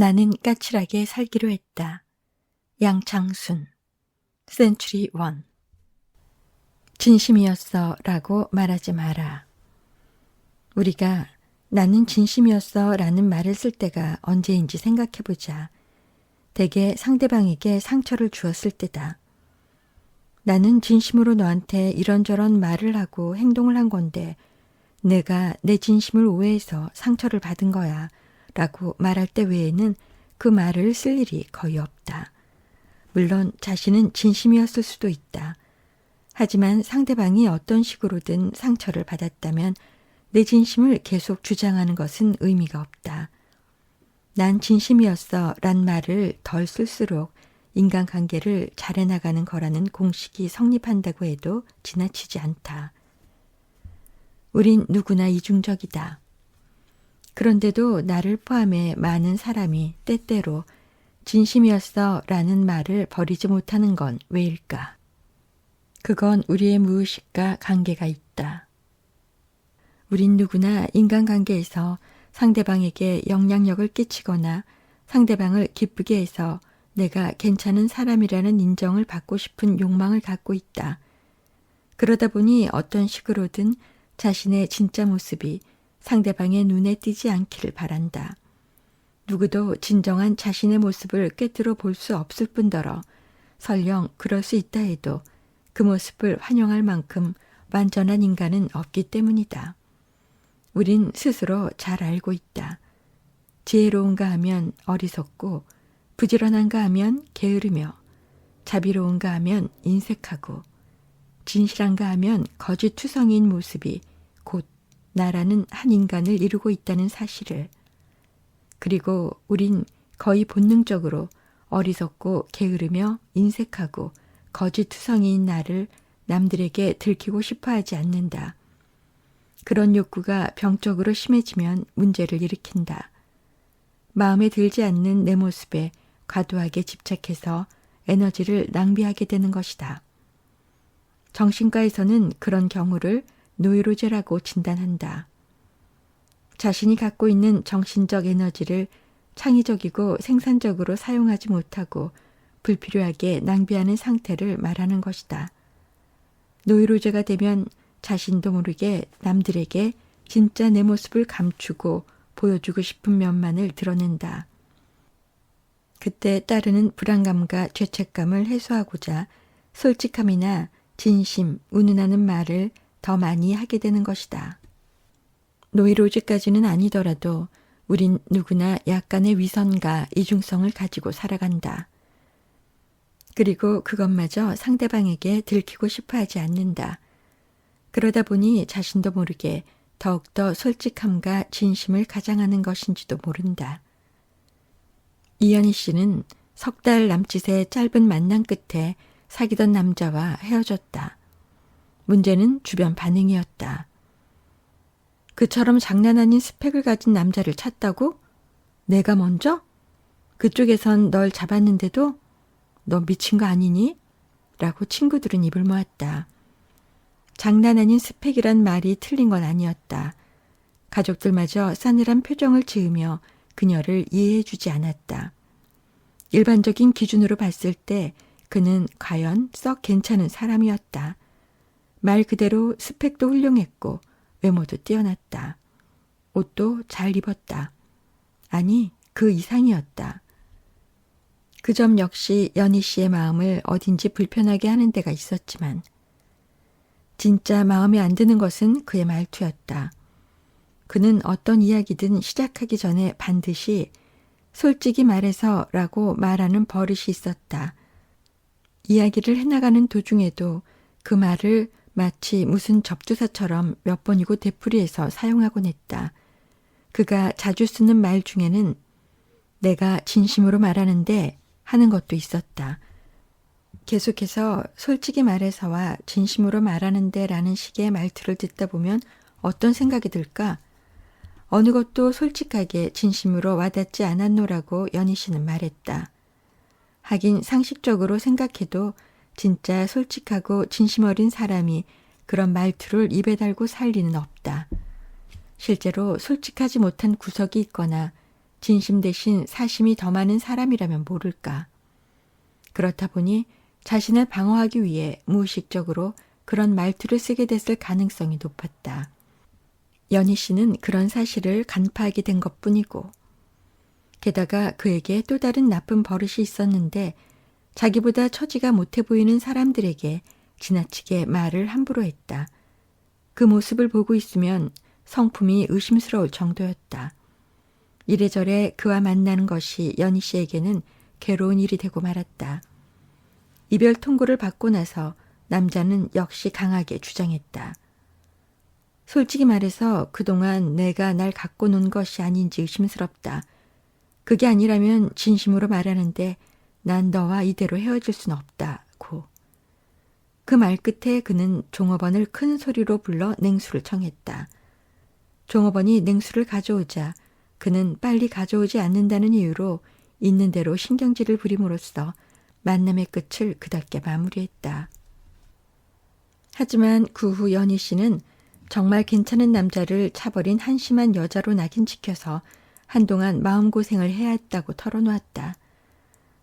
나는 까칠하게 살기로 했다. 양창순 센츄리 원. 진심이었어 라고 말하지 마라. 우리가 나는 진심이었어 라는 말을 쓸 때가 언제인지 생각해보자. 대개 상대방에게 상처를 주었을 때다. 나는 진심으로 너한테 이런저런 말을 하고 행동을 한 건데 내가 내 진심을 오해해서 상처를 받은 거야 라고 말할 때 외에는 그 말을 쓸 일이 거의 없다. 물론 자신은 진심이었을 수도 있다. 하지만 상대방이 어떤 식으로든 상처를 받았다면 내 진심을 계속 주장하는 것은 의미가 없다. 난 진심이었어 란 말을 덜 쓸수록 인간관계를 잘해나가는 거라는 공식이 성립한다고 해도 지나치지 않다. 우린 누구나 이중적이다. 그런데도 나를 포함해 많은 사람이 때때로 진심이었어 라는 말을 버리지 못하는 건 왜일까? 그건 우리의 무의식과 관계가 있다. 우린 누구나 인간관계에서 상대방에게 영향력을 끼치거나 상대방을 기쁘게 해서 내가 괜찮은 사람이라는 인정을 받고 싶은 욕망을 갖고 있다. 그러다 보니 어떤 식으로든 자신의 진짜 모습이 상대방의 눈에 띄지 않기를 바란다. 누구도 진정한 자신의 모습을 꿰뚫어 볼 수 없을 뿐더러 설령 그럴 수 있다 해도 그 모습을 환영할 만큼 완전한 인간은 없기 때문이다. 우린 스스로 잘 알고 있다. 지혜로운가 하면 어리석고 부지런한가 하면 게으르며 자비로운가 하면 인색하고 진실한가 하면 거짓투성이인 모습이 곧 나라는 한 인간을 이루고 있다는 사실을. 그리고 우린 거의 본능적으로 어리석고 게으르며 인색하고 거짓투성이인 나를 남들에게 들키고 싶어 하지 않는다. 그런 욕구가 병적으로 심해지면 문제를 일으킨다. 마음에 들지 않는 내 모습에 과도하게 집착해서 에너지를 낭비하게 되는 것이다. 정신과에서는 그런 경우를 노이로제라고 진단한다. 자신이 갖고 있는 정신적 에너지를 창의적이고 생산적으로 사용하지 못하고 불필요하게 낭비하는 상태를 말하는 것이다. 노이로제가 되면 자신도 모르게 남들에게 진짜 내 모습을 감추고 보여주고 싶은 면만을 드러낸다. 그때 따르는 불안감과 죄책감을 해소하고자 솔직함이나 진심, 운운하는 말을 더 많이 하게 되는 것이다. 노이로제까지는 아니더라도 우린 누구나 약간의 위선과 이중성을 가지고 살아간다. 그리고 그것마저 상대방에게 들키고 싶어 하지 않는다. 그러다 보니 자신도 모르게 더욱더 솔직함과 진심을 가장하는 것인지도 모른다. 이연희 씨는 3달 남짓의 짧은 만남 끝에 사귀던 남자와 헤어졌다. 문제는 주변 반응이었다. 그처럼 장난 아닌 스펙을 가진 남자를 찾다고? 내가 먼저? 그쪽에선 널 잡았는데도? 너 미친 거 아니니? 라고 친구들은 입을 모았다. 장난 아닌 스펙이란 말이 틀린 건 아니었다. 가족들마저 싸늘한 표정을 지으며 그녀를 이해해주지 않았다. 일반적인 기준으로 봤을 때 그는 과연 썩 괜찮은 사람이었다. 말 그대로 스펙도 훌륭했고 외모도 뛰어났다. 옷도 잘 입었다. 아니, 그 이상이었다. 그 점 역시 연희 씨의 마음을 어딘지 불편하게 하는 데가 있었지만 진짜 마음에 안 드는 것은 그의 말투였다. 그는 어떤 이야기든 시작하기 전에 반드시 솔직히 말해서 라고 말하는 버릇이 있었다. 이야기를 해나가는 도중에도 그 말을 마치 무슨 접두사처럼 몇 번이고 되풀이해서 사용하곤 했다. 그가 자주 쓰는 말 중에는 내가 진심으로 말하는데 하는 것도 있었다. 계속해서 솔직히 말해서와 진심으로 말하는데 라는 식의 말투를 듣다 보면 어떤 생각이 들까? 어느 것도 솔직하게 진심으로 와닿지 않았노라고 연희 씨는 말했다. 하긴 상식적으로 생각해도 진짜 솔직하고 진심 어린 사람이 그런 말투를 입에 달고 살 리는 없다. 실제로 솔직하지 못한 구석이 있거나 진심 대신 사심이 더 많은 사람이라면 모를까. 그렇다 보니 자신을 방어하기 위해 무의식적으로 그런 말투를 쓰게 됐을 가능성이 높았다. 연희 씨는 그런 사실을 간파하게 된 것뿐이고, 게다가 그에게 또 다른 나쁜 버릇이 있었는데 자기보다 처지가 못해 보이는 사람들에게 지나치게 말을 함부로 했다. 그 모습을 보고 있으면 성품이 의심스러울 정도였다. 이래저래 그와 만나는 것이 연희 씨에게는 괴로운 일이 되고 말았다. 이별 통보를 받고 나서 남자는 역시 강하게 주장했다. 솔직히 말해서 그동안 내가 날 갖고 논 것이 아닌지 의심스럽다. 그게 아니라면 진심으로 말하는데 난 너와 이대로 헤어질 순 없다고. 그 말 끝에 그는 종업원을 큰 소리로 불러 냉수를 청했다. 종업원이 냉수를 가져오자 그는 빨리 가져오지 않는다는 이유로 있는 대로 신경질을 부림으로써 만남의 끝을 그답게 마무리했다. 하지만 그 후 연희 씨는 정말 괜찮은 남자를 차버린 한심한 여자로 낙인 찍혀서 한동안 마음고생을 해야 했다고 털어놓았다.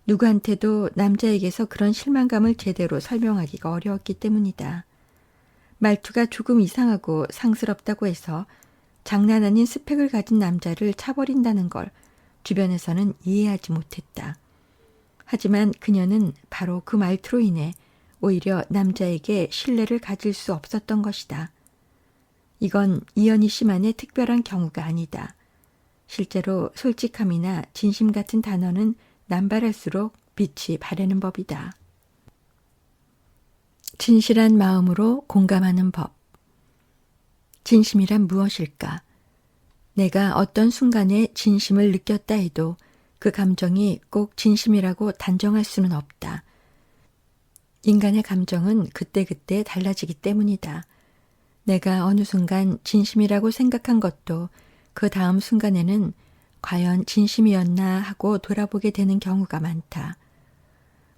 누구한테도 남자에게서 그런 실망감을 제대로 설명하기가 어려웠기 때문이다. 말투가 조금 이상하고 상스럽다고 해서 장난 아닌 스펙을 가진 남자를 차버린다는 걸 주변에서는 이해하지 못했다. 하지만 그녀는 바로 그 말투로 인해 오히려 남자에게 신뢰를 가질 수 없었던 것이다. 이건 이연희 씨만의 특별한 경우가 아니다. 실제로 솔직함이나 진심 같은 단어는 남발할수록 빛이 바래는 법이다. 진실한 마음으로 공감하는 법. 진심이란 무엇일까? 내가 어떤 순간에 진심을 느꼈다 해도 그 감정이 꼭 진심이라고 단정할 수는 없다. 인간의 감정은 그때그때 달라지기 때문이다. 내가 어느 순간 진심이라고 생각한 것도 그 다음 순간에는 과연 진심이었나 하고 돌아보게 되는 경우가 많다.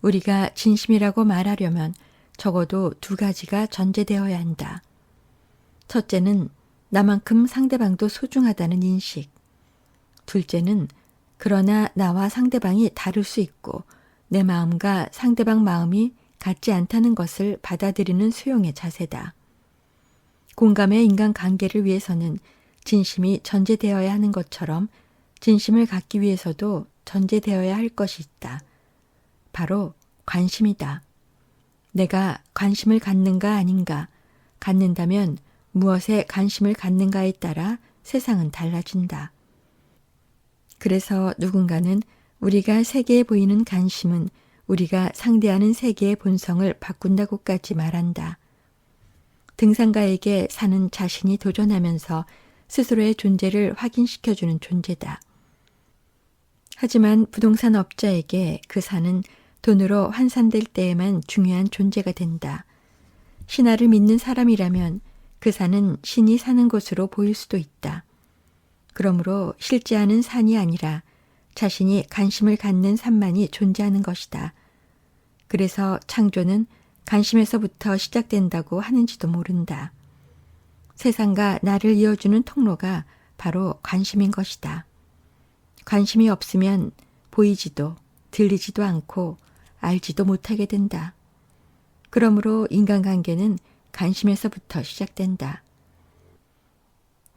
우리가 진심이라고 말하려면 적어도 두 가지가 전제되어야 한다. 첫째는 나만큼 상대방도 소중하다는 인식. 둘째는 그러나 나와 상대방이 다를 수 있고 내 마음과 상대방 마음이 같지 않다는 것을 받아들이는 수용의 자세다. 공감의 인간관계를 위해서는 진심이 전제되어야 하는 것처럼 진심을 갖기 위해서도 전제되어야 할 것이 있다. 바로 관심이다. 내가 관심을 갖는가 아닌가, 갖는다면 무엇에 관심을 갖는가에 따라 세상은 달라진다. 그래서 누군가는 우리가 세계에 보이는 관심은 우리가 상대하는 세계의 본성을 바꾼다고까지 말한다. 등산가에게 산은 자신이 도전하면서 스스로의 존재를 확인시켜주는 존재다. 하지만 부동산 업자에게 그 산은 돈으로 환산될 때에만 중요한 존재가 된다. 신화를 믿는 사람이라면 그 산은 신이 사는 곳으로 보일 수도 있다. 그러므로 실제하는 산이 아니라 자신이 관심을 갖는 산만이 존재하는 것이다. 그래서 창조는 관심에서부터 시작된다고 하는지도 모른다. 세상과 나를 이어주는 통로가 바로 관심인 것이다. 관심이 없으면 보이지도 들리지도 않고 알지도 못하게 된다. 그러므로 인간관계는 관심에서부터 시작된다.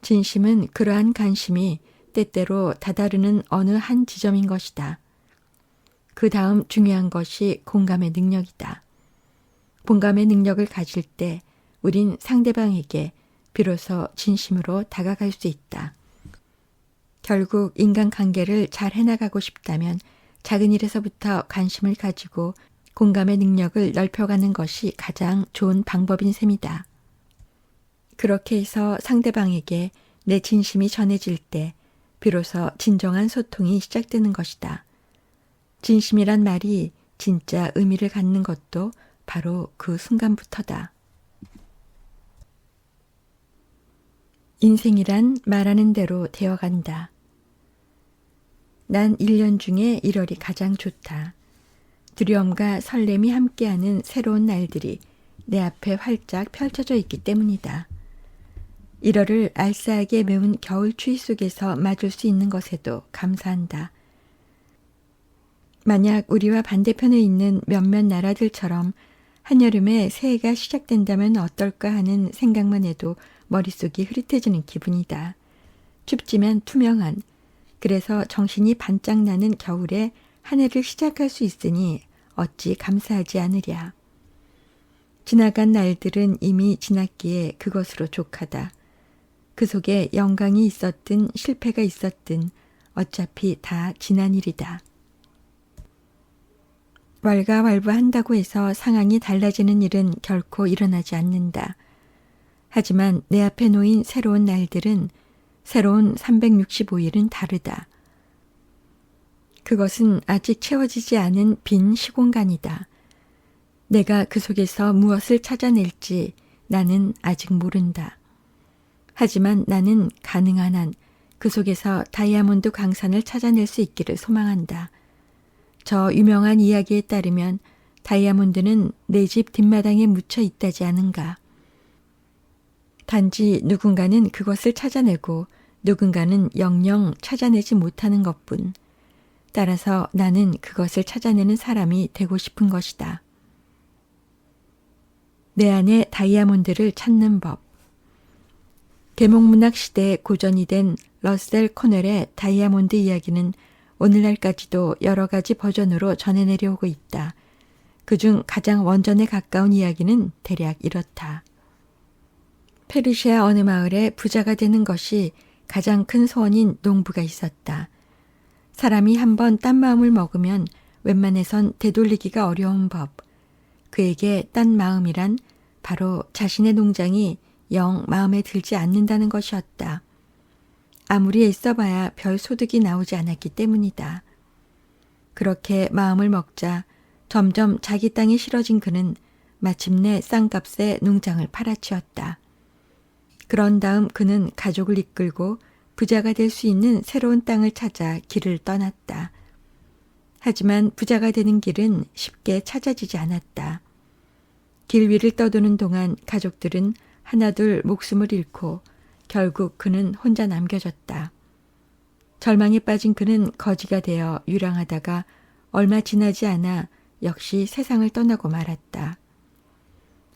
진심은 그러한 관심이 때때로 다다르는 어느 한 지점인 것이다. 그 다음 중요한 것이 공감의 능력이다. 공감의 능력을 가질 때 우린 상대방에게 비로소 진심으로 다가갈 수 있다. 결국 인간관계를 잘 해나가고 싶다면 작은 일에서부터 관심을 가지고 공감의 능력을 넓혀가는 것이 가장 좋은 방법인 셈이다. 그렇게 해서 상대방에게 내 진심이 전해질 때 비로소 진정한 소통이 시작되는 것이다. 진심이란 말이 진짜 의미를 갖는 것도 바로 그 순간부터다. 인생이란 말하는 대로 되어간다. 난 1년 중에 1월이 가장 좋다. 두려움과 설렘이 함께하는 새로운 날들이 내 앞에 활짝 펼쳐져 있기 때문이다. 1월을 알싸하게 매운 겨울 추위 속에서 맞을 수 있는 것에도 감사한다. 만약 우리와 반대편에 있는 몇몇 나라들처럼 한여름에 새해가 시작된다면 어떨까 하는 생각만 해도 머릿속이 흐릿해지는 기분이다. 춥지만 투명한, 그래서 정신이 반짝 나는 겨울에 한 해를 시작할 수 있으니 어찌 감사하지 않으랴. 지나간 날들은 이미 지났기에 그것으로 족하다. 그 속에 영광이 있었든 실패가 있었든 어차피 다 지난 일이다. 왈가왈부한다고 해서 상황이 달라지는 일은 결코 일어나지 않는다. 하지만 내 앞에 놓인 새로운 날들은, 새로운 365일은 다르다. 그것은 아직 채워지지 않은 빈 시공간이다. 내가 그 속에서 무엇을 찾아낼지 나는 아직 모른다. 하지만 나는 가능한 한 그 속에서 다이아몬드 광산을 찾아낼 수 있기를 소망한다. 저 유명한 이야기에 따르면 다이아몬드는 내 집 뒷마당에 묻혀 있다지 않은가. 단지 누군가는 그것을 찾아내고 누군가는 영영 찾아내지 못하는 것뿐. 따라서 나는 그것을 찾아내는 사람이 되고 싶은 것이다. 내 안에 다이아몬드를 찾는 법. 계몽문학 시대에 고전이 된 러셀 코넬의 다이아몬드 이야기는 오늘날까지도 여러 가지 버전으로 전해내려오고 있다. 그중 가장 원전에 가까운 이야기는 대략 이렇다. 페르시아 어느 마을에 부자가 되는 것이 가장 큰 소원인 농부가 있었다. 사람이 한번 딴 마음을 먹으면 웬만해선 되돌리기가 어려운 법. 그에게 딴 마음이란 바로 자신의 농장이 영 마음에 들지 않는다는 것이었다. 아무리 애써봐야 별 소득이 나오지 않았기 때문이다. 그렇게 마음을 먹자 점점 자기 땅이 싫어진 그는 마침내 싼값에 농장을 팔아치웠다. 그런 다음 그는 가족을 이끌고 부자가 될 수 있는 새로운 땅을 찾아 길을 떠났다. 하지만 부자가 되는 길은 쉽게 찾아지지 않았다. 길 위를 떠도는 동안 가족들은 하나둘 목숨을 잃고 결국 그는 혼자 남겨졌다. 절망에 빠진 그는 거지가 되어 유랑하다가 얼마 지나지 않아 역시 세상을 떠나고 말았다.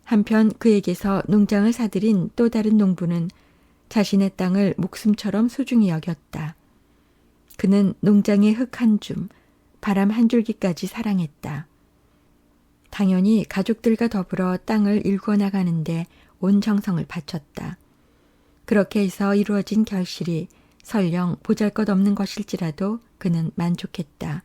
한편 그에게서 농장을 사들인 또 다른 농부는 자신의 땅을 목숨처럼 소중히 여겼다. 그는 농장의 흙 한 줌, 바람 한 줄기까지 사랑했다. 당연히 가족들과 더불어 땅을 일궈 나가는데 온 정성을 바쳤다. 그렇게 해서 이루어진 결실이 설령 보잘것없는 것일지라도 그는 만족했다.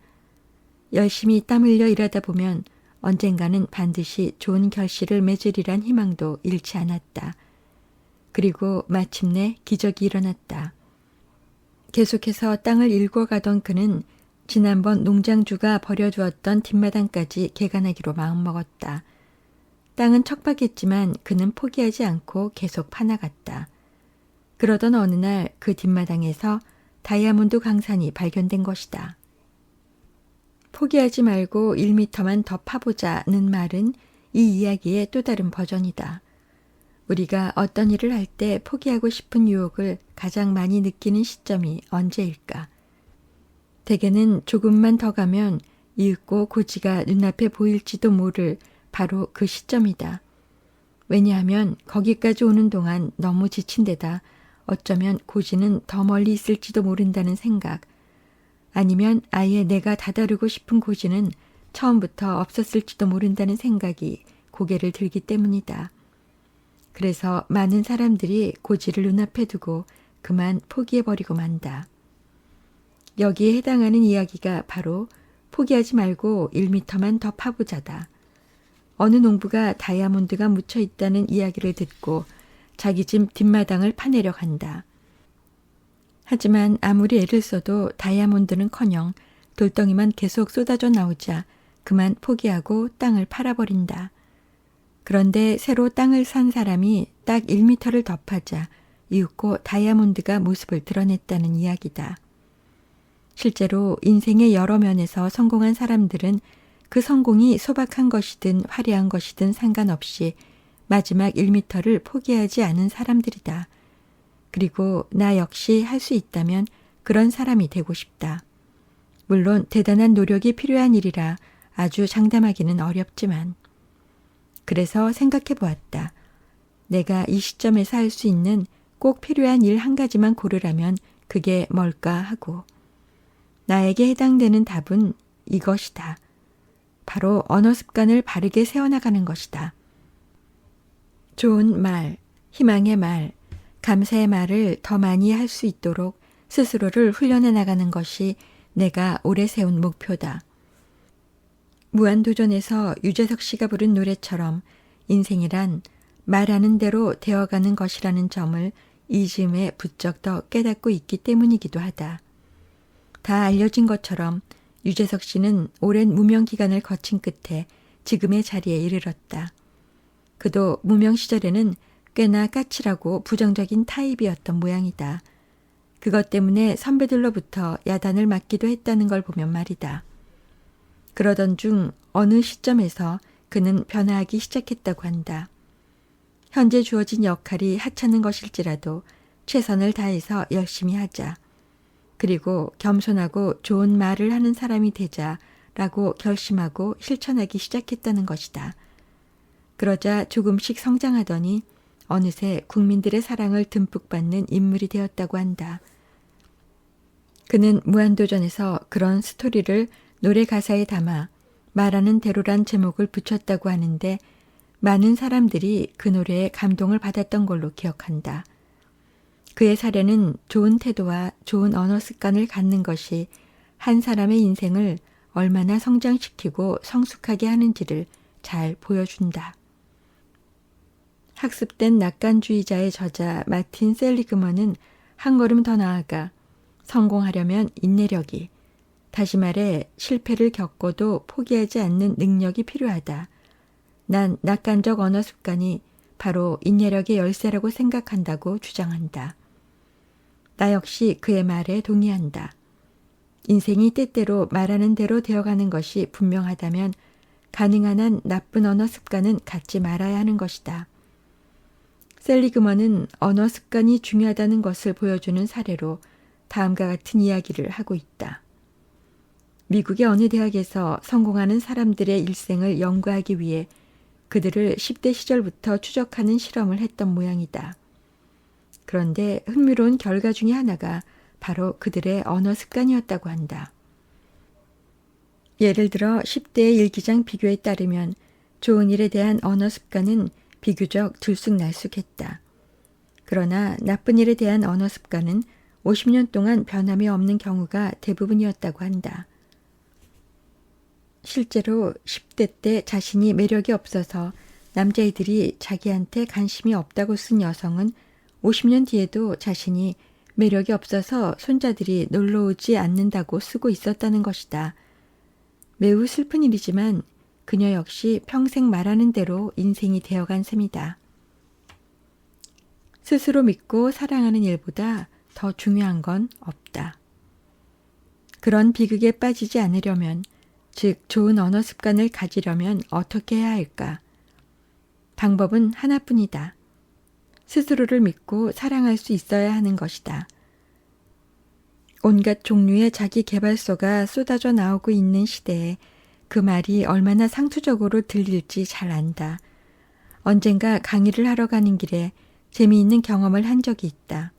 열심히 땀 흘려 일하다 보면 언젠가는 반드시 좋은 결실을 맺으리란 희망도 잃지 않았다. 그리고 마침내 기적이 일어났다. 계속해서 땅을 일궈가던 그는 지난번 농장주가 버려두었던 뒷마당까지 개간하기로 마음먹었다. 땅은 척박했지만 그는 포기하지 않고 계속 파나갔다. 그러던 어느 날 그 뒷마당에서 다이아몬드 광산이 발견된 것이다. 포기하지 말고 1미터만 더 파보자는 말은 이 이야기의 또 다른 버전이다. 우리가 어떤 일을 할 때 포기하고 싶은 유혹을 가장 많이 느끼는 시점이 언제일까? 대개는 조금만 더 가면 이윽고 고지가 눈앞에 보일지도 모를 바로 그 시점이다. 왜냐하면 거기까지 오는 동안 너무 지친 데다 어쩌면 고지는 더 멀리 있을지도 모른다는 생각, 아니면 아예 내가 다다르고 싶은 고지는 처음부터 없었을지도 모른다는 생각이 고개를 들기 때문이다. 그래서 많은 사람들이 고지를 눈앞에 두고 그만 포기해버리고 만다. 여기에 해당하는 이야기가 바로 포기하지 말고 1미터만 더 파보자다. 어느 농부가 다이아몬드가 묻혀 있다는 이야기를 듣고 자기 집 뒷마당을 파내려 간다. 하지만 아무리 애를 써도 다이아몬드는커녕 돌덩이만 계속 쏟아져 나오자 그만 포기하고 땅을 팔아버린다. 그런데 새로 땅을 산 사람이 딱 1미터를 더 파자 이윽고 다이아몬드가 모습을 드러냈다는 이야기다. 실제로 인생의 여러 면에서 성공한 사람들은 그 성공이 소박한 것이든 화려한 것이든 상관없이 마지막 1미터를 포기하지 않은 사람들이다. 그리고 나 역시 할 수 있다면 그런 사람이 되고 싶다. 물론 대단한 노력이 필요한 일이라 아주 장담하기는 어렵지만. 그래서 생각해 보았다. 내가 이 시점에서 할 수 있는 꼭 필요한 일 한 가지만 고르라면 그게 뭘까 하고. 나에게 해당되는 답은 이것이다. 바로 언어 습관을 바르게 세워나가는 것이다. 좋은 말, 희망의 말, 감사의 말을 더 많이 할 수 있도록 스스로를 훈련해 나가는 것이 내가 오래 세운 목표다. 무한도전에서 유재석 씨가 부른 노래처럼 인생이란 말하는 대로 되어가는 것이라는 점을 이 즈음에 부쩍 더 깨닫고 있기 때문이기도 하다. 다 알려진 것처럼 유재석 씨는 오랜 무명 기간을 거친 끝에 지금의 자리에 이르렀다. 그도 무명 시절에는 꽤나 까칠하고 부정적인 타입이었던 모양이다. 그것 때문에 선배들로부터 야단을 맞기도 했다는 걸 보면 말이다. 그러던 중 어느 시점에서 그는 변화하기 시작했다고 한다. 현재 주어진 역할이 하찮은 것일지라도 최선을 다해서 열심히 하자. 그리고 겸손하고 좋은 말을 하는 사람이 되자라고 결심하고 실천하기 시작했다는 것이다. 그러자 조금씩 성장하더니 어느새 국민들의 사랑을 듬뿍 받는 인물이 되었다고 한다. 그는 무한도전에서 그런 스토리를 노래 가사에 담아 말하는 대로란 제목을 붙였다고 하는데 많은 사람들이 그 노래에 감동을 받았던 걸로 기억한다. 그의 사례는 좋은 태도와 좋은 언어 습관을 갖는 것이 한 사람의 인생을 얼마나 성장시키고 성숙하게 하는지를 잘 보여준다. 학습된 낙관주의자의 저자 마틴 셀리그먼은 한 걸음 더 나아가 성공하려면 인내력이, 다시 말해 실패를 겪고도 포기하지 않는 능력이 필요하다. 난 낙관적 언어 습관이 바로 인내력의 열쇠라고 생각한다고 주장한다. 나 역시 그의 말에 동의한다. 인생이 때때로 말하는 대로 되어가는 것이 분명하다면 가능한 한 나쁜 언어 습관은 갖지 말아야 하는 것이다. 셀리그먼은 언어 습관이 중요하다는 것을 보여주는 사례로 다음과 같은 이야기를 하고 있다. 미국의 어느 대학에서 성공하는 사람들의 일생을 연구하기 위해 그들을 10대 시절부터 추적하는 실험을 했던 모양이다. 그런데 흥미로운 결과 중에 하나가 바로 그들의 언어 습관이었다고 한다. 예를 들어 10대의 일기장 비교에 따르면 좋은 일에 대한 언어 습관은 비교적 들쑥날쑥했다. 그러나 나쁜 일에 대한 언어 습관은 50년 동안 변함이 없는 경우가 대부분이었다고 한다. 실제로 10대 때 자신이 매력이 없어서 남자애들이 자기한테 관심이 없다고 쓴 여성은 50년 뒤에도 자신이 매력이 없어서 손자들이 놀러 오지 않는다고 쓰고 있었다는 것이다. 매우 슬픈 일이지만 그녀 역시 평생 말하는 대로 인생이 되어간 셈이다. 스스로 믿고 사랑하는 일보다 더 중요한 건 없다. 그런 비극에 빠지지 않으려면, 즉 좋은 언어 습관을 가지려면 어떻게 해야 할까? 방법은 하나뿐이다. 스스로를 믿고 사랑할 수 있어야 하는 것이다. 온갖 종류의 자기 개발서가 쏟아져 나오고 있는 시대에 그 말이 얼마나 상투적으로 들릴지 잘 안다. 언젠가 강의를 하러 가는 길에 재미있는 경험을 한 적이 있다.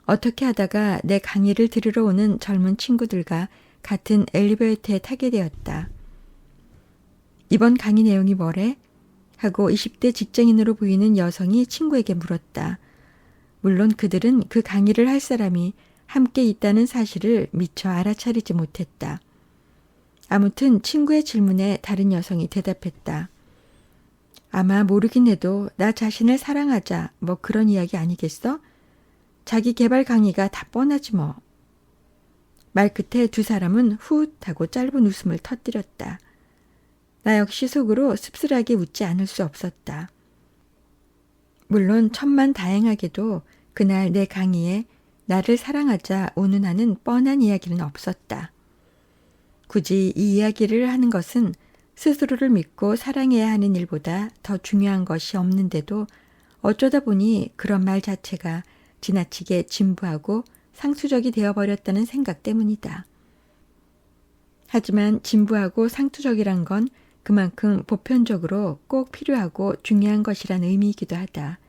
어떻게 하다가 내 강의를 들으러 오는 젊은 친구들과 같은 엘리베이터에 타게 되었다. 이번 강의 내용이 뭐래? 하고 20대 직장인으로 보이는 여성이 친구에게 물었다. 물론 그들은 그 강의를 할 사람이 함께 있다는 사실을 미처 알아차리지 못했다. 아무튼 친구의 질문에 다른 여성이 대답했다. 아마 모르긴 해도 나 자신을 사랑하자 뭐 그런 이야기 아니겠어? 자기 개발 강의가 다 뻔하지 뭐. 말 끝에 두 사람은 훗 하고 짧은 웃음을 터뜨렸다. 나 역시 속으로 씁쓸하게 웃지 않을 수 없었다. 물론 천만다행하게도 그날 내 강의에 나를 사랑하자 운운하는 뻔한 이야기는 없었다. 굳이 이 이야기를 하는 것은 스스로를 믿고 사랑해야 하는 일보다 더 중요한 것이 없는데도 어쩌다 보니 그런 말 자체가 지나치게 진부하고 상투적이 되어버렸다는 생각 때문이다. 하지만 진부하고 상투적이란 건 그만큼 보편적으로 꼭 필요하고 중요한 것이란 의미이기도 하다.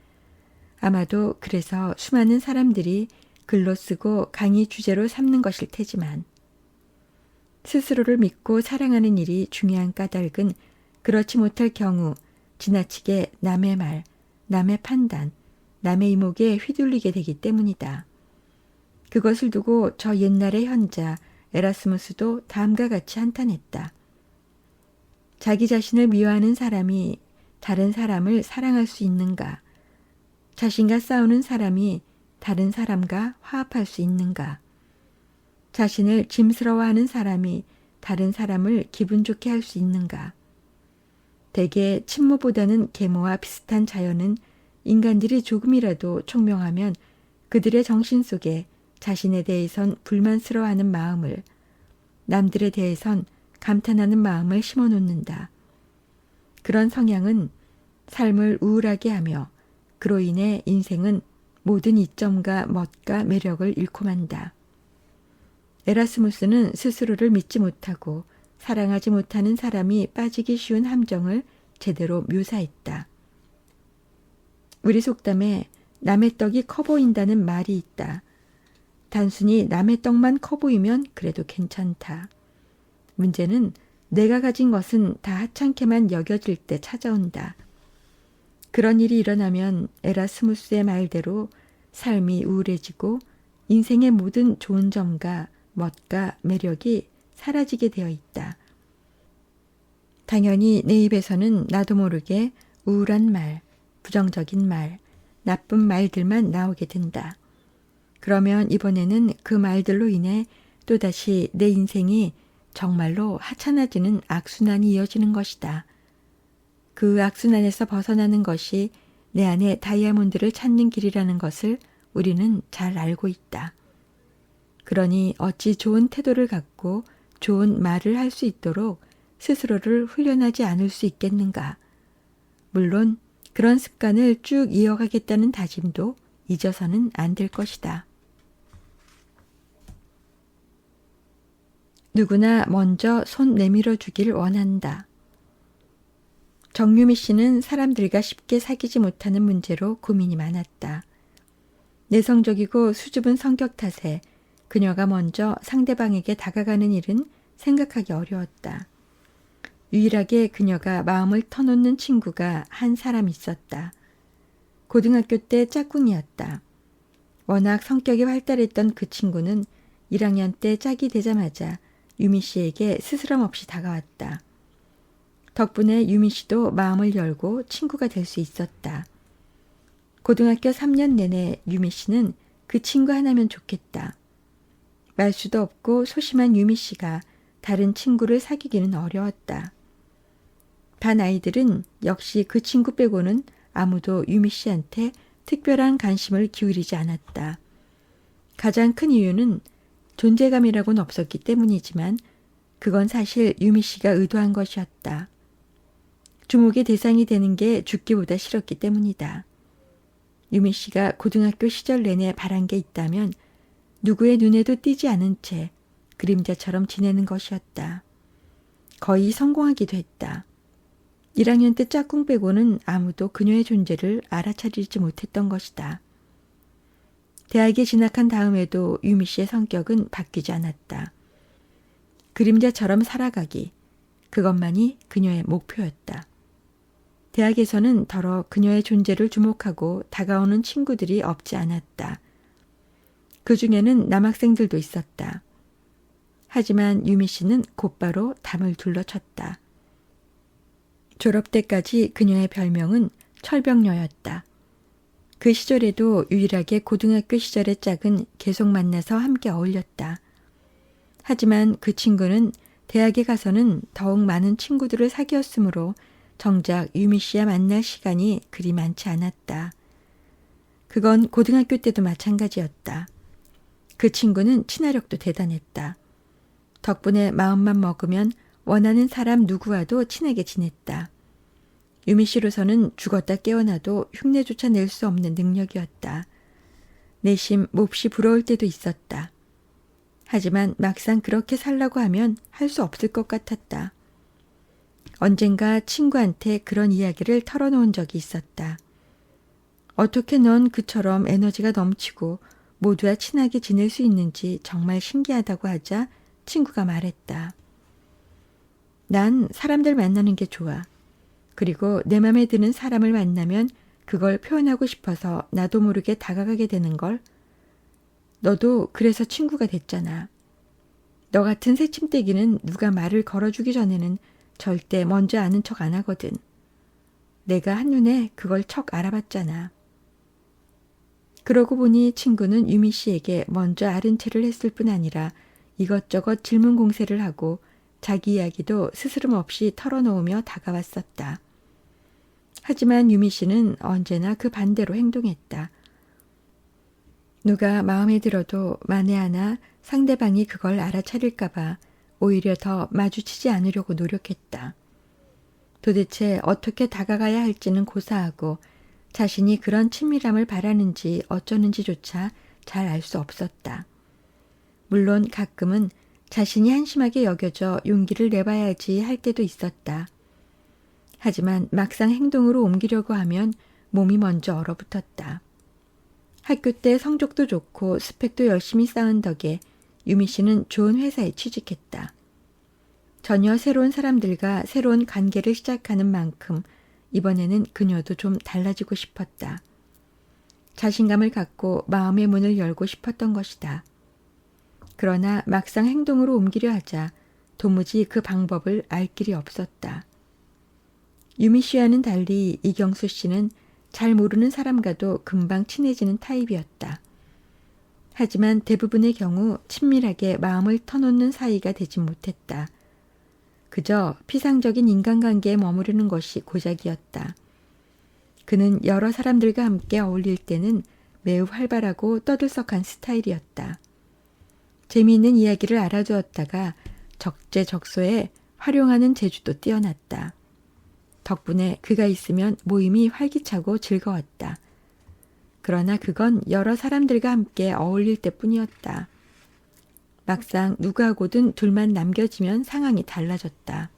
아마도 그래서 수많은 사람들이 글로 쓰고 강의 주제로 삼는 것일 테지만 스스로를 믿고 사랑하는 일이 중요한 까닭은 그렇지 못할 경우 지나치게 남의 말, 남의 판단, 남의 이목에 휘둘리게 되기 때문이다. 그것을 두고 저 옛날의 현자 에라스무스도 다음과 같이 한탄했다. 자기 자신을 미워하는 사람이 다른 사람을 사랑할 수 있는가? 자신과 싸우는 사람이 다른 사람과 화합할 수 있는가? 자신을 짐스러워하는 사람이 다른 사람을 기분 좋게 할 수 있는가? 대개 친모보다는 계모와 비슷한 자연은 인간들이 조금이라도 총명하면 그들의 정신 속에 자신에 대해선 불만스러워하는 마음을, 남들에 대해선 감탄하는 마음을 심어놓는다. 그런 성향은 삶을 우울하게 하며 그로 인해 인생은 모든 이점과 멋과 매력을 잃고 만다. 에라스무스는 스스로를 믿지 못하고 사랑하지 못하는 사람이 빠지기 쉬운 함정을 제대로 묘사했다. 우리 속담에 남의 떡이 커 보인다는 말이 있다. 단순히 남의 떡만 커 보이면 그래도 괜찮다. 문제는 내가 가진 것은 다 하찮게만 여겨질 때 찾아온다. 그런 일이 일어나면 에라스무스의 말대로 삶이 우울해지고 인생의 모든 좋은 점과 멋과 매력이 사라지게 되어 있다. 당연히 내 입에서는 나도 모르게 우울한 말, 부정적인 말, 나쁜 말들만 나오게 된다. 그러면 이번에는 그 말들로 인해 또다시 내 인생이 정말로 하찮아지는 악순환이 이어지는 것이다. 그 악순환에서 벗어나는 것이 내 안에 다이아몬드를 찾는 길이라는 것을 우리는 잘 알고 있다. 그러니 어찌 좋은 태도를 갖고 좋은 말을 할 수 있도록 스스로를 훈련하지 않을 수 있겠는가? 물론 그런 습관을 쭉 이어가겠다는 다짐도 잊어서는 안 될 것이다. 누구나 먼저 손 내밀어 주길 원한다. 정유미 씨는 사람들과 쉽게 사귀지 못하는 문제로 고민이 많았다. 내성적이고 수줍은 성격 탓에 그녀가 먼저 상대방에게 다가가는 일은 생각하기 어려웠다. 유일하게 그녀가 마음을 터놓는 친구가 한 사람 있었다. 고등학교 때 짝꿍이었다. 워낙 성격이 활달했던 그 친구는 1학년 때 짝이 되자마자 유미 씨에게 스스럼 없이 다가왔다. 덕분에 유미 씨도 마음을 열고 친구가 될 수 있었다. 고등학교 3년 내내 유미 씨는 그 친구 하나면 좋겠다. 말수도 없고 소심한 유미 씨가 다른 친구를 사귀기는 어려웠다. 반 아이들은 역시 그 친구 빼고는 아무도 유미 씨한테 특별한 관심을 기울이지 않았다. 가장 큰 이유는 존재감이라고는 없었기 때문이지만 그건 사실 유미 씨가 의도한 것이었다. 주목의 대상이 되는 게 죽기보다 싫었기 때문이다. 유미 씨가 고등학교 시절 내내 바란 게 있다면 누구의 눈에도 띄지 않은 채 그림자처럼 지내는 것이었다. 거의 성공하기도 했다. 1학년 때 짝꿍 빼고는 아무도 그녀의 존재를 알아차리지 못했던 것이다. 대학에 진학한 다음에도 유미 씨의 성격은 바뀌지 않았다. 그림자처럼 살아가기, 그것만이 그녀의 목표였다. 대학에서는 더러 그녀의 존재를 주목하고 다가오는 친구들이 없지 않았다. 그 중에는 남학생들도 있었다. 하지만 유미 씨는 곧바로 담을 둘러쳤다. 졸업 때까지 그녀의 별명은 철벽녀였다. 그 시절에도 유일하게 고등학교 시절의 짝은 계속 만나서 함께 어울렸다. 하지만 그 친구는 대학에 가서는 더욱 많은 친구들을 사귀었으므로 정작 유미 씨와 만날 시간이 그리 많지 않았다. 그건 고등학교 때도 마찬가지였다. 그 친구는 친화력도 대단했다. 덕분에 마음만 먹으면 원하는 사람 누구와도 친하게 지냈다. 유미 씨로서는 죽었다 깨어나도 흉내조차 낼 수 없는 능력이었다. 내심 몹시 부러울 때도 있었다. 하지만 막상 그렇게 살라고 하면 할 수 없을 것 같았다. 언젠가 친구한테 그런 이야기를 털어놓은 적이 있었다. 어떻게 넌 그처럼 에너지가 넘치고 모두와 친하게 지낼 수 있는지 정말 신기하다고 하자 친구가 말했다. 난 사람들 만나는 게 좋아. 그리고 내 맘에 드는 사람을 만나면 그걸 표현하고 싶어서 나도 모르게 다가가게 되는 걸. 너도 그래서 친구가 됐잖아. 너 같은 새침대기는 누가 말을 걸어주기 전에는 절대 먼저 아는 척 안 하거든. 내가 한눈에 그걸 척 알아봤잖아. 그러고 보니 친구는 유미 씨에게 먼저 아른 체를 했을 뿐 아니라 이것저것 질문 공세를 하고 자기 이야기도 스스럼 없이 털어놓으며 다가왔었다. 하지만 유미 씨는 언제나 그 반대로 행동했다. 누가 마음에 들어도 만에 하나 상대방이 그걸 알아차릴까봐 오히려 더 마주치지 않으려고 노력했다. 도대체 어떻게 다가가야 할지는 고사하고 자신이 그런 친밀함을 바라는지 어쩌는지조차 잘 알 수 없었다. 물론 가끔은 자신이 한심하게 여겨져 용기를 내봐야지 할 때도 있었다. 하지만 막상 행동으로 옮기려고 하면 몸이 먼저 얼어붙었다. 학교 때 성적도 좋고 스펙도 열심히 쌓은 덕에 유미 씨는 좋은 회사에 취직했다. 전혀 새로운 사람들과 새로운 관계를 시작하는 만큼 이번에는 그녀도 좀 달라지고 싶었다. 자신감을 갖고 마음의 문을 열고 싶었던 것이다. 그러나 막상 행동으로 옮기려 하자 도무지 그 방법을 알 길이 없었다. 유미 씨와는 달리 이경수 씨는 잘 모르는 사람과도 금방 친해지는 타입이었다. 하지만 대부분의 경우 친밀하게 마음을 터놓는 사이가 되지 못했다. 그저 피상적인 인간관계에 머무르는 것이 고작이었다. 그는 여러 사람들과 함께 어울릴 때는 매우 활발하고 떠들썩한 스타일이었다. 재미있는 이야기를 알아두었다가 적재적소에 활용하는 재주도 뛰어났다. 덕분에 그가 있으면 모임이 활기차고 즐거웠다. 그러나 그건 여러 사람들과 함께 어울릴 때뿐이었다. 막상 누구하고든 둘만 남겨지면 상황이 달라졌다.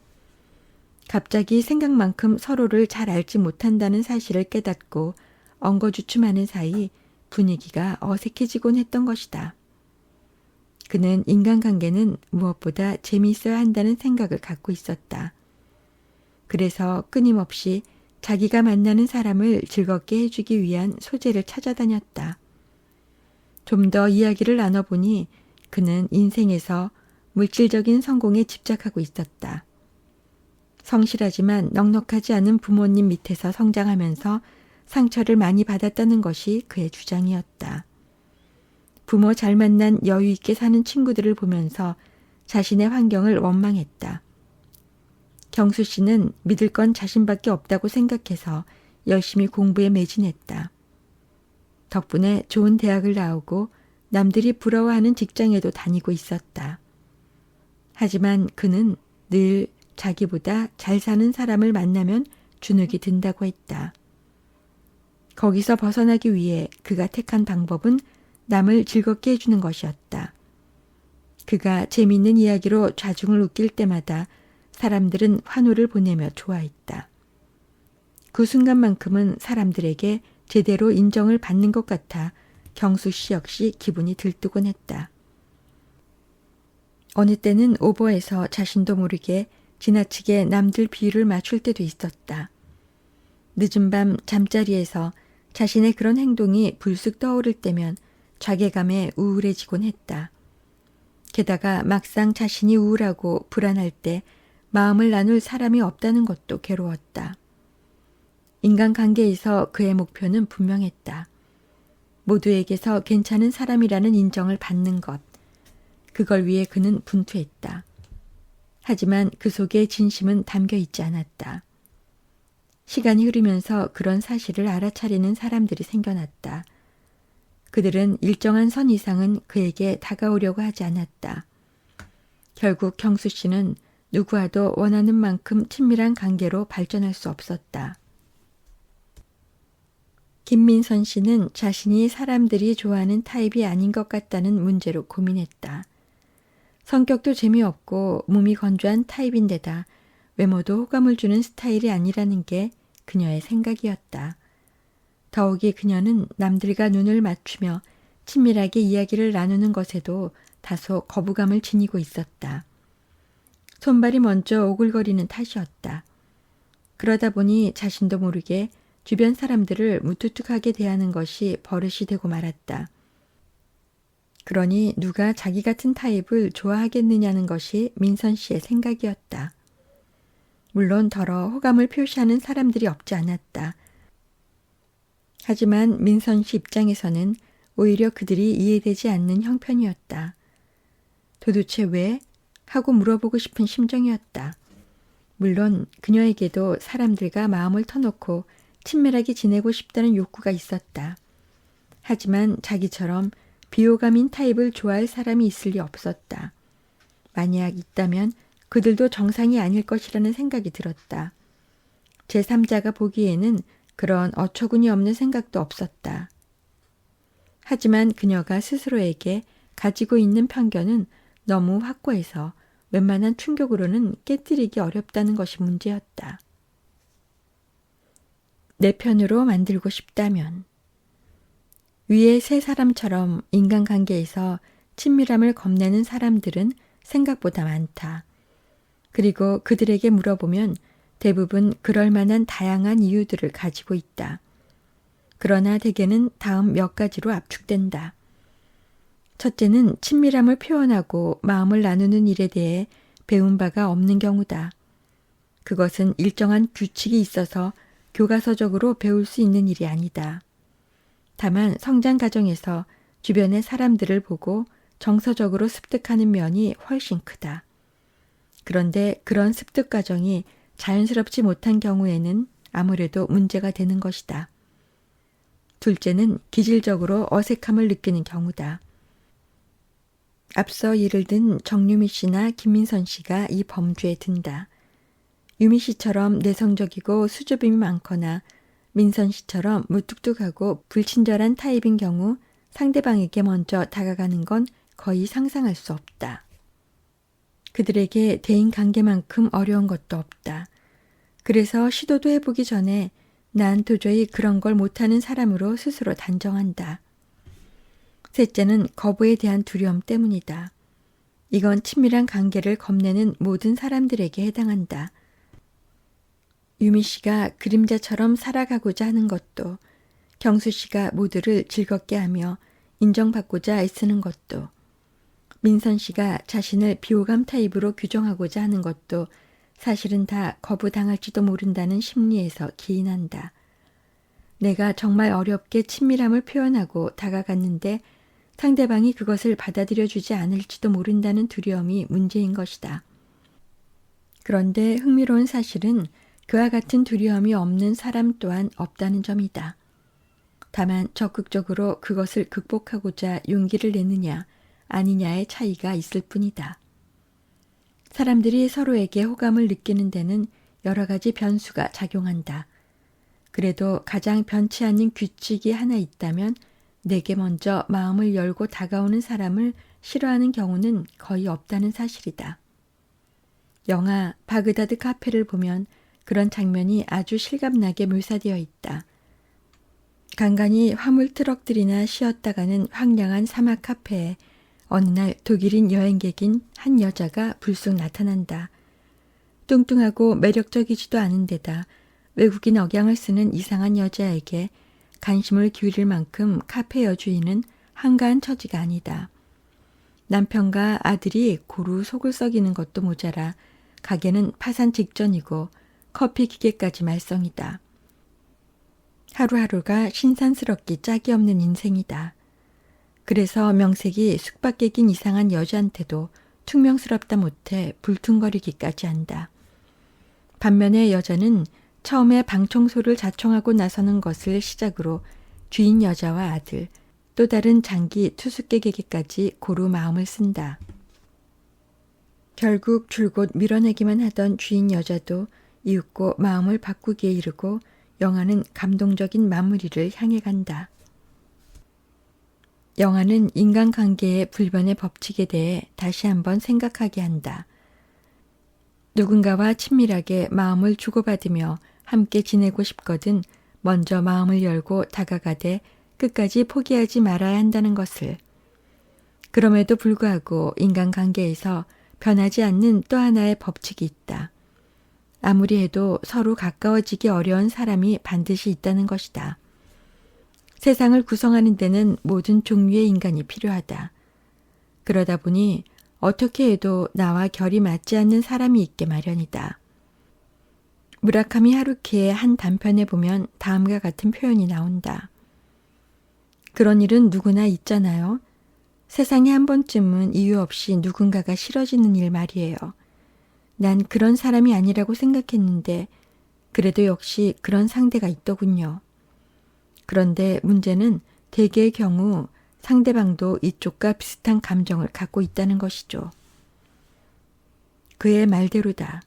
갑자기 생각만큼 서로를 잘 알지 못한다는 사실을 깨닫고 엉거주춤하는 사이 분위기가 어색해지곤 했던 것이다. 그는 인간관계는 무엇보다 재미있어야 한다는 생각을 갖고 있었다. 그래서 끊임없이 자기가 만나는 사람을 즐겁게 해주기 위한 소재를 찾아다녔다. 좀 더 이야기를 나눠보니 그는 인생에서 물질적인 성공에 집착하고 있었다. 성실하지만 넉넉하지 않은 부모님 밑에서 성장하면서 상처를 많이 받았다는 것이 그의 주장이었다. 부모 잘 만난 여유 있게 사는 친구들을 보면서 자신의 환경을 원망했다. 경수 씨는 믿을 건 자신밖에 없다고 생각해서 열심히 공부에 매진했다. 덕분에 좋은 대학을 나오고 남들이 부러워하는 직장에도 다니고 있었다. 하지만 그는 늘 자기보다 잘 사는 사람을 만나면 주눅이 든다고 했다. 거기서 벗어나기 위해 그가 택한 방법은 남을 즐겁게 해주는 것이었다. 그가 재미있는 이야기로 좌중을 웃길 때마다 사람들은 환호를 보내며 좋아했다. 그 순간만큼은 사람들에게 제대로 인정을 받는 것 같아 경수 씨 역시 기분이 들뜨곤 했다. 어느 때는 오버해서 자신도 모르게 지나치게 남들 비율을 맞출 때도 있었다. 늦은 밤 잠자리에서 자신의 그런 행동이 불쑥 떠오를 때면 자괴감에 우울해지곤 했다. 게다가 막상 자신이 우울하고 불안할 때 마음을 나눌 사람이 없다는 것도 괴로웠다. 인간관계에서 그의 목표는 분명했다. 모두에게서 괜찮은 사람이라는 인정을 받는 것. 그걸 위해 그는 분투했다. 하지만 그 속에 진심은 담겨 있지 않았다. 시간이 흐르면서 그런 사실을 알아차리는 사람들이 생겨났다. 그들은 일정한 선 이상은 그에게 다가오려고 하지 않았다. 결국 경수 씨는 누구와도 원하는 만큼 친밀한 관계로 발전할 수 없었다. 김민선 씨는 자신이 사람들이 좋아하는 타입이 아닌 것 같다는 문제로 고민했다. 성격도 재미없고 몸이 건조한 타입인데다 외모도 호감을 주는 스타일이 아니라는 게 그녀의 생각이었다. 더욱이 그녀는 남들과 눈을 맞추며 친밀하게 이야기를 나누는 것에도 다소 거부감을 지니고 있었다. 손발이 먼저 오글거리는 탓이었다. 그러다 보니 자신도 모르게 주변 사람들을 무뚝뚝하게 대하는 것이 버릇이 되고 말았다. 그러니 누가 자기 같은 타입을 좋아하겠느냐는 것이 민선 씨의 생각이었다. 물론 더러 호감을 표시하는 사람들이 없지 않았다. 하지만 민선 씨 입장에서는 오히려 그들이 이해되지 않는 형편이었다. 도대체 왜? 하고 물어보고 싶은 심정이었다. 물론 그녀에게도 사람들과 마음을 터놓고 친밀하게 지내고 싶다는 욕구가 있었다. 하지만 자기처럼 비호감인 타입을 좋아할 사람이 있을 리 없었다. 만약 있다면 그들도 정상이 아닐 것이라는 생각이 들었다. 제3자가 보기에는 그런 어처구니 없는 생각도 없었다. 하지만 그녀가 스스로에게 가지고 있는 편견은 너무 확고해서 웬만한 충격으로는 깨뜨리기 어렵다는 것이 문제였다. 내 편으로 만들고 싶다면 위의 세 사람처럼 인간관계에서 친밀함을 겁내는 사람들은 생각보다 많다. 그리고 그들에게 물어보면 대부분 그럴 만한 다양한 이유들을 가지고 있다. 그러나 대개는 다음 몇 가지로 압축된다. 첫째는 친밀함을 표현하고 마음을 나누는 일에 대해 배운 바가 없는 경우다. 그것은 일정한 규칙이 있어서 교과서적으로 배울 수 있는 일이 아니다. 다만 성장 과정에서 주변의 사람들을 보고 정서적으로 습득하는 면이 훨씬 크다. 그런데 그런 습득 과정이 자연스럽지 못한 경우에는 아무래도 문제가 되는 것이다. 둘째는 기질적으로 어색함을 느끼는 경우다. 앞서 예를 든 정유미 씨나 김민선 씨가 이 범주에 든다. 유미 씨처럼 내성적이고 수줍음이 많거나 민선 씨처럼 무뚝뚝하고 불친절한 타입인 경우 상대방에게 먼저 다가가는 건 거의 상상할 수 없다. 그들에게 대인관계만큼 어려운 것도 없다. 그래서 시도도 해보기 전에 난 도저히 그런 걸 못하는 사람으로 스스로 단정한다. 셋째는 거부에 대한 두려움 때문이다. 이건 친밀한 관계를 겁내는 모든 사람들에게 해당한다. 유미 씨가 그림자처럼 살아가고자 하는 것도, 경수 씨가 모두를 즐겁게 하며 인정받고자 애쓰는 것도, 민선 씨가 자신을 비호감 타입으로 규정하고자 하는 것도 사실은 다 거부당할지도 모른다는 심리에서 기인한다. 내가 정말 어렵게 친밀함을 표현하고 다가갔는데 상대방이 그것을 받아들여주지 않을지도 모른다는 두려움이 문제인 것이다. 그런데 흥미로운 사실은 그와 같은 두려움이 없는 사람 또한 없다는 점이다. 다만 적극적으로 그것을 극복하고자 용기를 내느냐 아니냐의 차이가 있을 뿐이다. 사람들이 서로에게 호감을 느끼는 데는 여러 가지 변수가 작용한다. 그래도 가장 변치 않는 규칙이 하나 있다면 내게 먼저 마음을 열고 다가오는 사람을 싫어하는 경우는 거의 없다는 사실이다. 영화 바그다드 카페를 보면 그런 장면이 아주 실감나게 묘사되어 있다. 간간히 화물 트럭들이나 쉬었다가는 황량한 사막 카페에 어느 날 독일인 여행객인 한 여자가 불쑥 나타난다. 뚱뚱하고 매력적이지도 않은 데다 외국인 억양을 쓰는 이상한 여자에게 관심을 기울일 만큼 카페 여주인은 한가한 처지가 아니다. 남편과 아들이 고루 속을 썩이는 것도 모자라 가게는 파산 직전이고 커피 기계까지 말썽이다. 하루하루가 신산스럽기 짝이 없는 인생이다. 그래서 명색이 숙박객인 이상한 여자한테도 퉁명스럽다 못해 불퉁거리기까지 한다. 반면에 여자는 처음에 방 청소를 자청하고 나서는 것을 시작으로 주인 여자와 아들, 또 다른 장기 투숙객에게까지 고루 마음을 쓴다. 결국 줄곧 밀어내기만 하던 주인 여자도 이윽고 마음을 바꾸기에 이르고 영화는 감동적인 마무리를 향해 간다. 영화는 인간관계의 불변의 법칙에 대해 다시 한번 생각하게 한다. 누군가와 친밀하게 마음을 주고받으며 함께 지내고 싶거든 먼저 마음을 열고 다가가되 끝까지 포기하지 말아야 한다는 것을. 그럼에도 불구하고 인간관계에서 변하지 않는 또 하나의 법칙이 있다. 아무리 해도 서로 가까워지기 어려운 사람이 반드시 있다는 것이다. 세상을 구성하는 데는 모든 종류의 인간이 필요하다. 그러다 보니 어떻게 해도 나와 결이 맞지 않는 사람이 있게 마련이다. 무라카미 하루키의 한 단편에 보면 다음과 같은 표현이 나온다. 그런 일은 누구나 있잖아요. 세상에 한 번쯤은 이유 없이 누군가가 싫어지는 일 말이에요. 난 그런 사람이 아니라고 생각했는데 그래도 역시 그런 상대가 있더군요. 그런데 문제는 대개의 경우 상대방도 이쪽과 비슷한 감정을 갖고 있다는 것이죠. 그의 말대로다.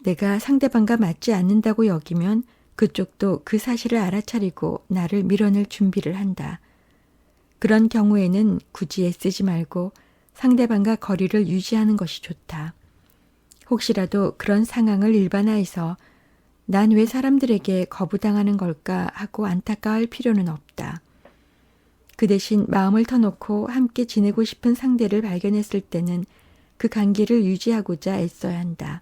내가 상대방과 맞지 않는다고 여기면 그쪽도 그 사실을 알아차리고 나를 밀어낼 준비를 한다. 그런 경우에는 굳이 애쓰지 말고 상대방과 거리를 유지하는 것이 좋다. 혹시라도 그런 상황을 일반화해서 난 왜 사람들에게 거부당하는 걸까 하고 안타까워할 필요는 없다. 그 대신 마음을 터놓고 함께 지내고 싶은 상대를 발견했을 때는 그 관계를 유지하고자 애써야 한다.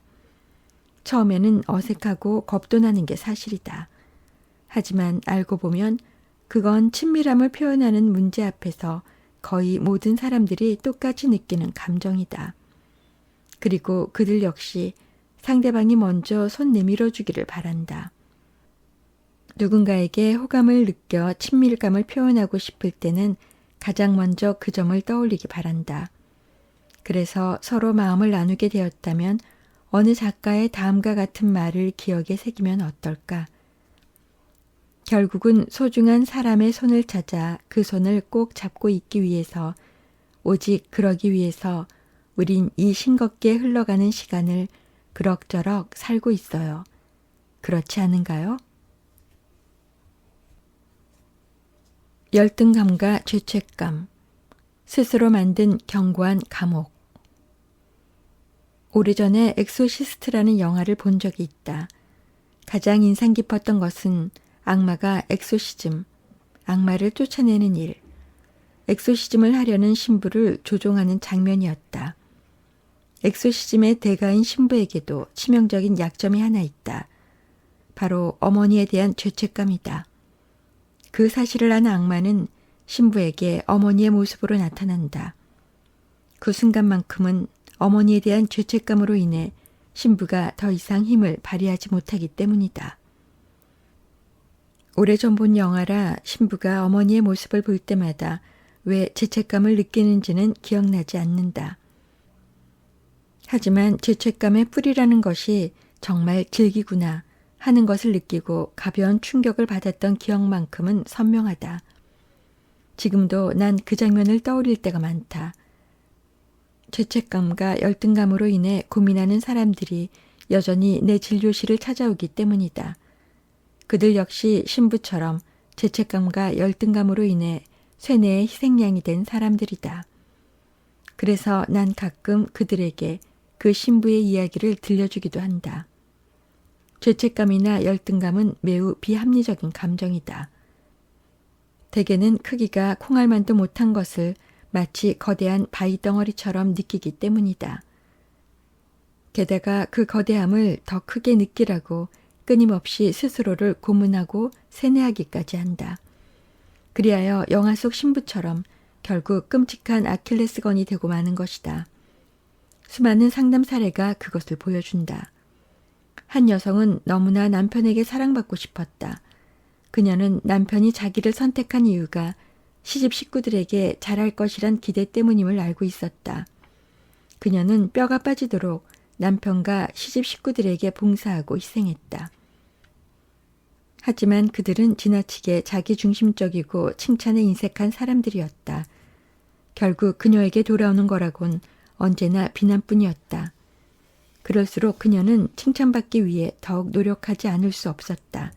처음에는 어색하고 겁도 나는 게 사실이다. 하지만 알고 보면 그건 친밀함을 표현하는 문제 앞에서 거의 모든 사람들이 똑같이 느끼는 감정이다. 그리고 그들 역시 상대방이 먼저 손 내밀어 주기를 바란다. 누군가에게 호감을 느껴 친밀감을 표현하고 싶을 때는 가장 먼저 그 점을 떠올리기 바란다. 그래서 서로 마음을 나누게 되었다면 어느 작가의 다음과 같은 말을 기억에 새기면 어떨까? 결국은 소중한 사람의 손을 찾아 그 손을 꼭 잡고 있기 위해서, 오직 그러기 위해서 우린 이 싱겁게 흘러가는 시간을 그럭저럭 살고 있어요. 그렇지 않은가요? 열등감과 죄책감, 스스로 만든 견고한 감옥. 오래전에 엑소시스트라는 영화를 본 적이 있다. 가장 인상 깊었던 것은 악마가 엑소시즘, 악마를 쫓아내는 일, 엑소시즘을 하려는 신부를 조종하는 장면이었다. 엑소시즘의 대가인 신부에게도 치명적인 약점이 하나 있다. 바로 어머니에 대한 죄책감이다. 그 사실을 아는 악마는 신부에게 어머니의 모습으로 나타난다. 그 순간만큼은 어머니에 대한 죄책감으로 인해 신부가 더 이상 힘을 발휘하지 못하기 때문이다. 오래전 본 영화라 신부가 어머니의 모습을 볼 때마다 왜 죄책감을 느끼는지는 기억나지 않는다. 하지만 죄책감의 뿌리라는 것이 정말 즐기구나 하는 것을 느끼고 가벼운 충격을 받았던 기억만큼은 선명하다. 지금도 난 그 장면을 떠올릴 때가 많다. 죄책감과 열등감으로 인해 고민하는 사람들이 여전히 내 진료실을 찾아오기 때문이다. 그들 역시 신부처럼 죄책감과 열등감으로 인해 쇠뇌의 희생양이 된 사람들이다. 그래서 난 가끔 그들에게 그 신부의 이야기를 들려주기도 한다. 죄책감이나 열등감은 매우 비합리적인 감정이다. 대개는 크기가 콩알만도 못한 것을 마치 거대한 바위 덩어리처럼 느끼기 때문이다. 게다가 그 거대함을 더 크게 느끼라고 끊임없이 스스로를 고문하고 세뇌하기까지 한다. 그리하여 영화 속 신부처럼 결국 끔찍한 아킬레스건이 되고 마는 것이다. 수많은 상담 사례가 그것을 보여준다. 한 여성은 너무나 남편에게 사랑받고 싶었다. 그녀는 남편이 자기를 선택한 이유가 시집 식구들에게 잘할 것이란 기대 때문임을 알고 있었다. 그녀는 뼈가 빠지도록 남편과 시집 식구들에게 봉사하고 희생했다. 하지만 그들은 지나치게 자기중심적이고 칭찬에 인색한 사람들이었다. 결국 그녀에게 돌아오는 거라곤 언제나 비난뿐이었다. 그럴수록 그녀는 칭찬받기 위해 더욱 노력하지 않을 수 없었다.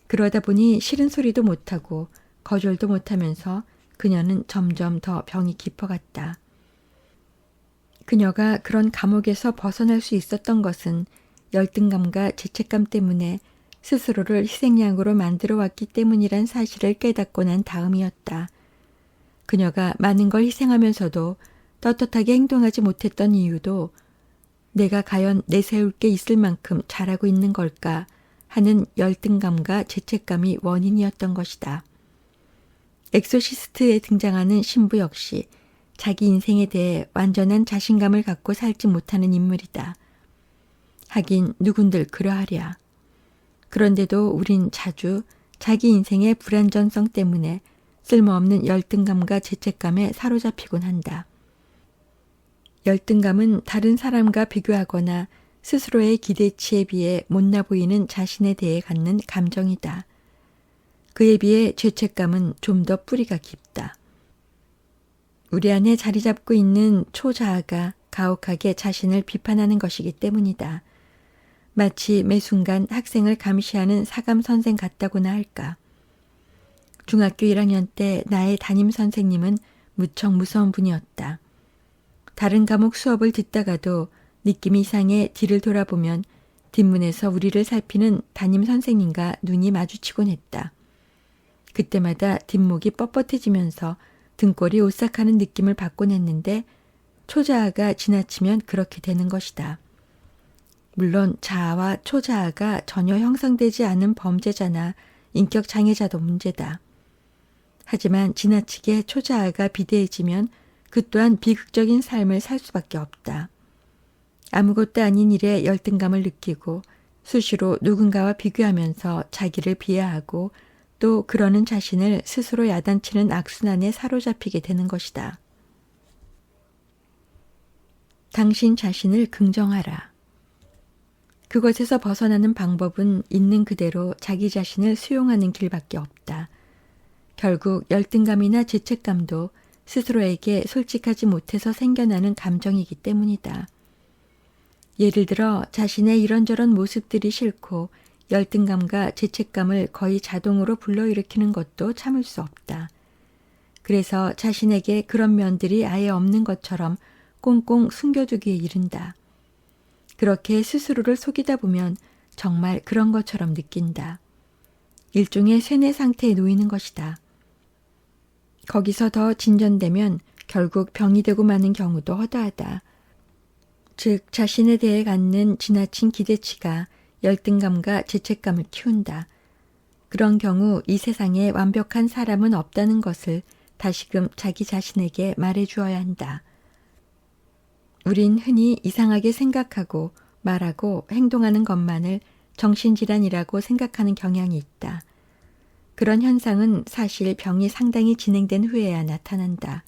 그러다 보니 싫은 소리도 못하고 거절도 못하면서 그녀는 점점 더 병이 깊어갔다. 그녀가 그런 감옥에서 벗어날 수 있었던 것은 열등감과 죄책감 때문에 스스로를 희생양으로 만들어 왔기 때문이란 사실을 깨닫고 난 다음이었다. 그녀가 많은 걸 희생하면서도 떳떳하게 행동하지 못했던 이유도 내가 과연 내세울 게 있을 만큼 잘하고 있는 걸까 하는 열등감과 죄책감이 원인이었던 것이다. 엑소시스트에 등장하는 신부 역시 자기 인생에 대해 완전한 자신감을 갖고 살지 못하는 인물이다. 하긴 누군들 그러하랴. 그런데도 우린 자주 자기 인생의 불완전성 때문에 쓸모없는 열등감과 죄책감에 사로잡히곤 한다. 열등감은 다른 사람과 비교하거나 스스로의 기대치에 비해 못나 보이는 자신에 대해 갖는 감정이다. 그에 비해 죄책감은 좀 더 뿌리가 깊다. 우리 안에 자리 잡고 있는 초자아가 가혹하게 자신을 비판하는 것이기 때문이다. 마치 매 순간 학생을 감시하는 사감 선생 같다고나 할까. 중학교 1학년 때 나의 담임 선생님은 무척 무서운 분이었다. 다른 과목 수업을 듣다가도 느낌이 이상해 뒤를 돌아보면 뒷문에서 우리를 살피는 담임 선생님과 눈이 마주치곤 했다. 그때마다 뒷목이 뻣뻣해지면서 등골이 오싹하는 느낌을 받곤 했는데 초자아가 지나치면 그렇게 되는 것이다. 물론 자아와 초자아가 전혀 형성되지 않은 범죄자나 인격 장애자도 문제다. 하지만 지나치게 초자아가 비대해지면 그 또한 비극적인 삶을 살 수밖에 없다. 아무것도 아닌 일에 열등감을 느끼고 수시로 누군가와 비교하면서 자기를 비하하고 또 그러는 자신을 스스로 야단치는 악순환에 사로잡히게 되는 것이다. 당신 자신을 긍정하라. 그것에서 벗어나는 방법은 있는 그대로 자기 자신을 수용하는 길밖에 없다. 결국 열등감이나 죄책감도 스스로에게 솔직하지 못해서 생겨나는 감정이기 때문이다. 예를 들어 자신의 이런저런 모습들이 싫고 열등감과 죄책감을 거의 자동으로 불러일으키는 것도 참을 수 없다. 그래서 자신에게 그런 면들이 아예 없는 것처럼 꽁꽁 숨겨두기에 이른다. 그렇게 스스로를 속이다 보면 정말 그런 것처럼 느낀다. 일종의 쇠뇌 상태에 놓이는 것이다. 거기서 더 진전되면 결국 병이 되고 마는 경우도 허다하다. 즉 자신에 대해 갖는 지나친 기대치가 열등감과 죄책감을 키운다. 그런 경우 이 세상에 완벽한 사람은 없다는 것을 다시금 자기 자신에게 말해주어야 한다. 우린 흔히 이상하게 생각하고 말하고 행동하는 것만을 정신질환이라고 생각하는 경향이 있다. 그런 현상은 사실 병이 상당히 진행된 후에야 나타난다.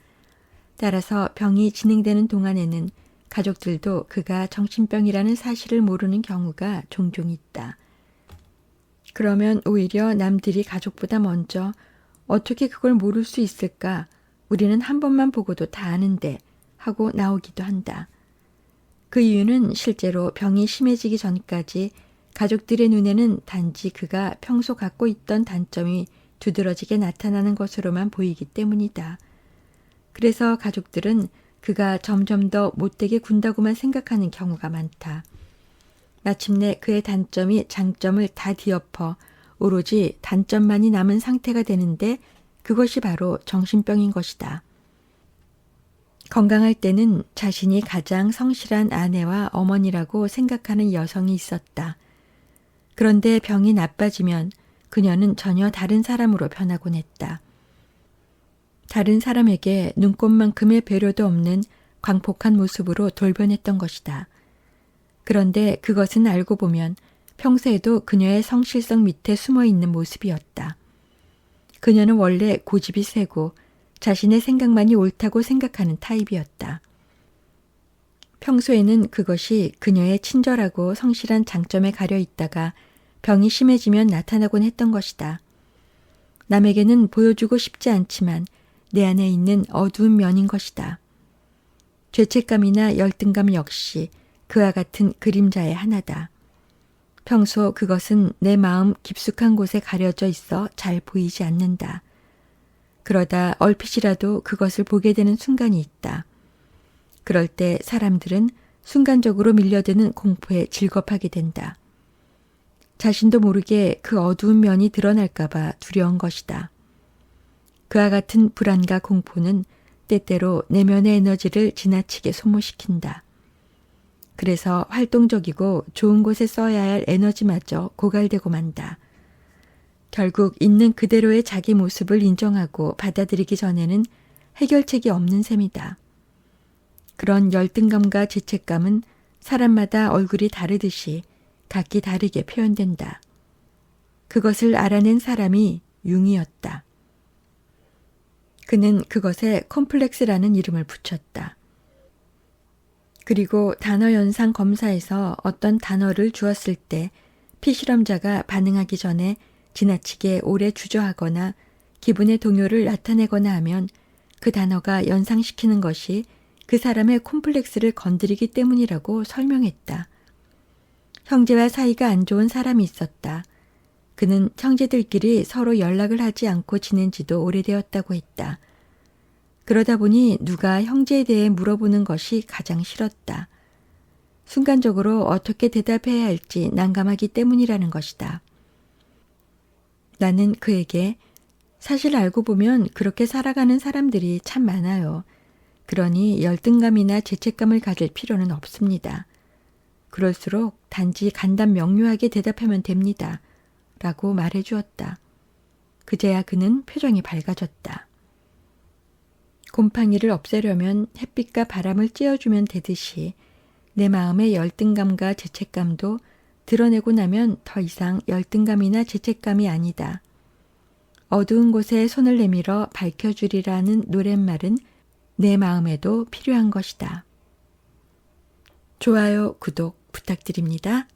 따라서 병이 진행되는 동안에는 가족들도 그가 정신병이라는 사실을 모르는 경우가 종종 있다. 그러면 오히려 남들이 가족보다 먼저 어떻게 그걸 모를 수 있을까? 우리는 한 번만 보고도 다 아는데 하고 나오기도 한다. 그 이유는 실제로 병이 심해지기 전까지 가족들의 눈에는 단지 그가 평소 갖고 있던 단점이 두드러지게 나타나는 것으로만 보이기 때문이다. 그래서 가족들은 그가 점점 더 못되게 군다고만 생각하는 경우가 많다. 마침내 그의 단점이 장점을 다 뒤엎어 오로지 단점만이 남은 상태가 되는데 그것이 바로 정신병인 것이다. 건강할 때는 자신이 가장 성실한 아내와 어머니라고 생각하는 여성이 있었다. 그런데 병이 나빠지면 그녀는 전혀 다른 사람으로 변하곤 했다. 다른 사람에게 눈꼽만큼의 배려도 없는 광폭한 모습으로 돌변했던 것이다. 그런데 그것은 알고 보면 평소에도 그녀의 성실성 밑에 숨어있는 모습이었다. 그녀는 원래 고집이 세고 자신의 생각만이 옳다고 생각하는 타입이었다. 평소에는 그것이 그녀의 친절하고 성실한 장점에 가려 있다가 병이 심해지면 나타나곤 했던 것이다. 남에게는 보여주고 싶지 않지만 내 안에 있는 어두운 면인 것이다. 죄책감이나 열등감 역시 그와 같은 그림자의 하나다. 평소 그것은 내 마음 깊숙한 곳에 가려져 있어 잘 보이지 않는다. 그러다 얼핏이라도 그것을 보게 되는 순간이 있다. 그럴 때 사람들은 순간적으로 밀려드는 공포에 질겁하게 된다. 자신도 모르게 그 어두운 면이 드러날까봐 두려운 것이다. 그와 같은 불안과 공포는 때때로 내면의 에너지를 지나치게 소모시킨다. 그래서 활동적이고 좋은 곳에 써야 할 에너지마저 고갈되고 만다. 결국 있는 그대로의 자기 모습을 인정하고 받아들이기 전에는 해결책이 없는 셈이다. 그런 열등감과 죄책감은 사람마다 얼굴이 다르듯이 각기 다르게 표현된다. 그것을 알아낸 사람이 융이었다. 그는 그것에 콤플렉스라는 이름을 붙였다. 그리고 단어 연상 검사에서 어떤 단어를 주었을 때 피실험자가 반응하기 전에 지나치게 오래 주저하거나 기분의 동요를 나타내거나 하면 그 단어가 연상시키는 것이 그 사람의 콤플렉스를 건드리기 때문이라고 설명했다. 형제와 사이가 안 좋은 사람이 있었다. 그는 형제들끼리 서로 연락을 하지 않고 지낸 지도 오래되었다고 했다. 그러다 보니 누가 형제에 대해 물어보는 것이 가장 싫었다. 순간적으로 어떻게 대답해야 할지 난감하기 때문이라는 것이다. 나는 그에게 사실 알고 보면 그렇게 살아가는 사람들이 참 많아요. 그러니 열등감이나 죄책감을 가질 필요는 없습니다. 그럴수록 단지 간단 명료하게 대답하면 됩니다. 라고 말해 주었다. 그제야 그는 표정이 밝아졌다. 곰팡이를 없애려면 햇빛과 바람을 쬐어주면 되듯이 내 마음의 열등감과 죄책감도 드러내고 나면 더 이상 열등감이나 죄책감이 아니다. 어두운 곳에 손을 내밀어 밝혀주리라는 노랫말은 내 마음에도 필요한 것이다. 좋아요, 구독 부탁드립니다.